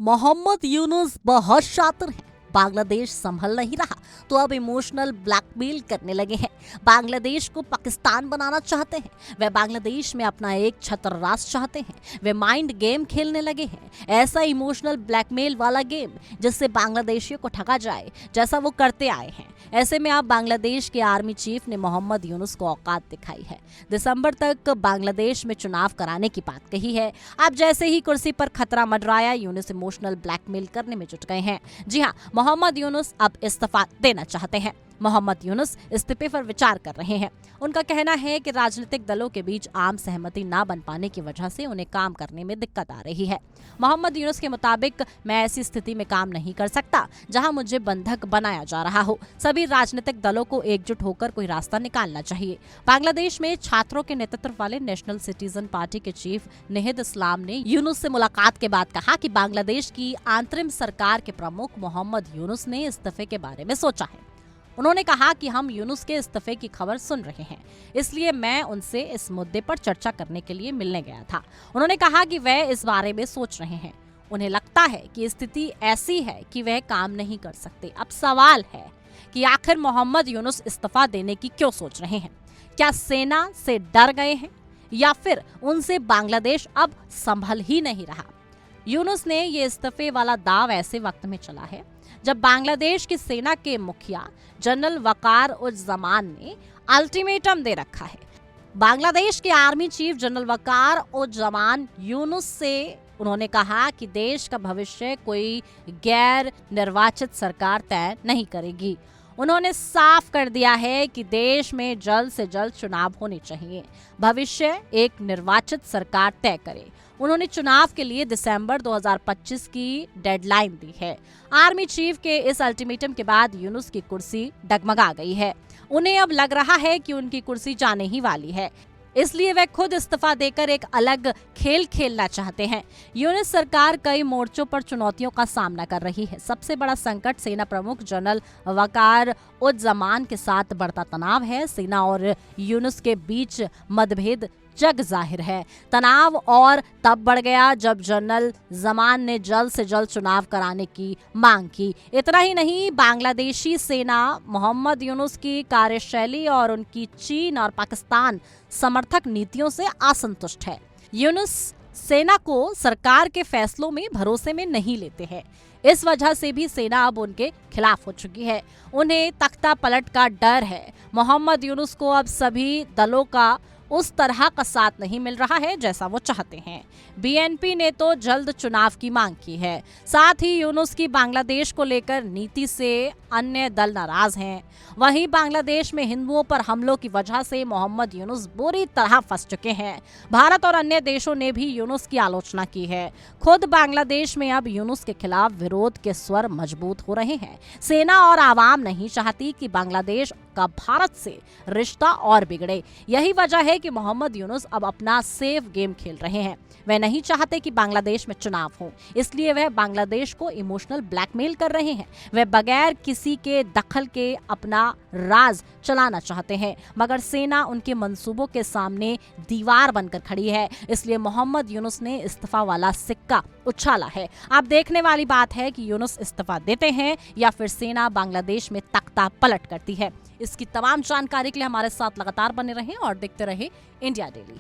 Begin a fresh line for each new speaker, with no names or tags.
मोहम्मद यूनुस बहुत शातिर हैं। बांग्लादेश संभल नहीं रहा तो अब इमोशनल ब्लैकमेल करने लगे हैं। बांग्लादेश को पाकिस्तान बनाना चाहते हैं। वे बांग्लादेश में अपना एक छत्र राष्ट्र चाहते हैं। वे माइंड गेम खेलने लगे हैं, ऐसा इमोशनल ब्लैकमेल वाला गेम जिससे बांग्लादेशियों को ठगा जाए, जैसा वो करते आए हैं। ऐसे में अब बांग्लादेश के आर्मी चीफ ने मोहम्मद यूनुस को औकात दिखाई है। दिसंबर तक बांग्लादेश में चुनाव कराने की बात कही है। अब जैसे ही कुर्सी पर खतरा मंडराया, यूनुस इमोशनल ब्लैकमेल करने में जुट गए हैं। जी हाँ, मोहम्मद यूनुस अब इस्तीफा देना चाहते हैं। मोहम्मद यूनुस इस्तीफे पर विचार कर रहे हैं। उनका कहना है कि राजनीतिक दलों के बीच आम सहमति ना बन पाने की वजह से उन्हें काम करने में दिक्कत आ रही है। मोहम्मद यूनुस के मुताबिक, मैं ऐसी स्थिति में काम नहीं कर सकता जहां मुझे बंधक बनाया जा रहा हो। सभी राजनीतिक दलों को एकजुट होकर कोई रास्ता निकालना चाहिए। बांग्लादेश में छात्रों के नेतृत्व वाले नेशनल सिटीजन पार्टी के चीफ नहिद इस्लाम ने यूनुस से मुलाकात के बाद कहा कि बांग्लादेश की अंतरिम सरकार के प्रमुख मोहम्मद यूनुस ने इस्तीफे के बारे में सोचा है। उन्होंने कहा कि हम यूनुस के इस्तीफे की खबर सुन रहे हैं, इसलिए मैं उनसे इस मुद्दे पर चर्चा करने के लिए मिलने गया था। उन्होंने कहा कि वह इस बारे में सोच रहे हैं। उन्हें लगता है कि स्थिति ऐसी है कि वह काम नहीं कर सकते। अब सवाल है कि आखिर मोहम्मद यूनुस इस्तीफा देने की क्यों सोच रहे हैं? क्या सेना से डर गए हैं या फिर उनसे बांग्लादेश अब संभल ही नहीं रहा? यूनुस ने ये इस्तीफे वाला दाव ऐसे वक्त में चला है जब बांग्लादेश की सेना के मुखिया जनरल वकार उज जमान ने अल्टीमेटम दे रखा है। बांग्लादेश के आर्मी चीफ जनरल वकार उज जमान यूनुस से उन्होंने कहा कि देश का भविष्य कोई गैर निर्वाचित सरकार तय नहीं करेगी। उन्होंने साफ कर दिया है कि देश में जल्द से जल्द चुनाव होने चाहिए। भविष्य एक निर्वाचित सरकार तय करे। उन्होंने चुनाव के लिए दिसंबर 2025 की डेडलाइन दी है। आर्मी चीफ के इस अल्टीमेटम के बाद यूनुस की कुर्सी डगमगा गई है। उन्हें अब लग रहा है कि उनकी कुर्सी जाने ही वाली है, इसलिए वे खुद इस्तीफा देकर एक अलग खेल खेलना चाहते हैं। यूनुस सरकार कई मोर्चों पर चुनौतियों का सामना कर रही है। सबसे बड़ा संकट सेना प्रमुख जनरल वकार उज जमान के साथ बढ़ता तनाव है। सेना और यूनुस के बीच मतभेद जग जाहिर है। तनाव और तब बढ़ गया जब जनरल जमान ने जल्द से जल्द चुनाव कराने की मांग की। इतना ही नहीं, बांग्लादेशी सेना मोहम्मद यूनुस की कार्यशैली और उनकी चीन और पाकिस्तान समर्थक नीतियों से असंतुष्ट है। यूनुस सेना को सरकार के फैसलों में भरोसे में नहीं लेते हैं। इस वजह से भी सेना अब उनके खिलाफ हो चुकी है। उन्हें तख्ता पलट का डर है। मोहम्मद यूनुस को अब सभी दलों का उस तरह का साथ नहीं मिल रहा है जैसा वो चाहते हैं। बीएनपी ने तो जल्द चुनाव की मांग की है। साथ ही यूनुस की बांग्लादेश को लेकर नीति से अन्य दल नाराज हैं। वहीं बांग्लादेश में हिंदुओं पर हमलों की वजह से मोहम्मद यूनुस बुरी तरह फंस चुके हैं। भारत और अन्य देशों ने भी यूनुस की आलोचना की है। खुद बांग्लादेश में अब यूनुस के खिलाफ विरोध के स्वर मजबूत हो रहे हैं। सेना और आवाम नहीं चाहती कि बांग्लादेश का भारत से रिश्ता और बिगड़े। यही वजह है कि मोहम्मद यूनुस अब अपना सेफ गेम खेल रहे हैं। वे नहीं चाहते कि बांग्लादेश में चुनाव हो, इसलिए वह बांग्लादेश को इमोशनल ब्लैकमेल कर रहे हैं। वे बगैर किसी के दखल के अपना राज चलाना चाहते हैं, मगर सेना उनके मंसूबों के सामने दीवार बनकर खड़ी है। इसलिए मोहम्मद यूनुस ने इस्तीफा वाला सिक्का उछाला है। अब देखने वाली बात है कि यूनुस इस्तीफा देते हैं या फिर सेना बांग्लादेश में तख्ता पलट करती है। इसकी तमाम जानकारी के लिए हमारे साथ लगातार बने रहें और देखते रहे इंडिया डेली।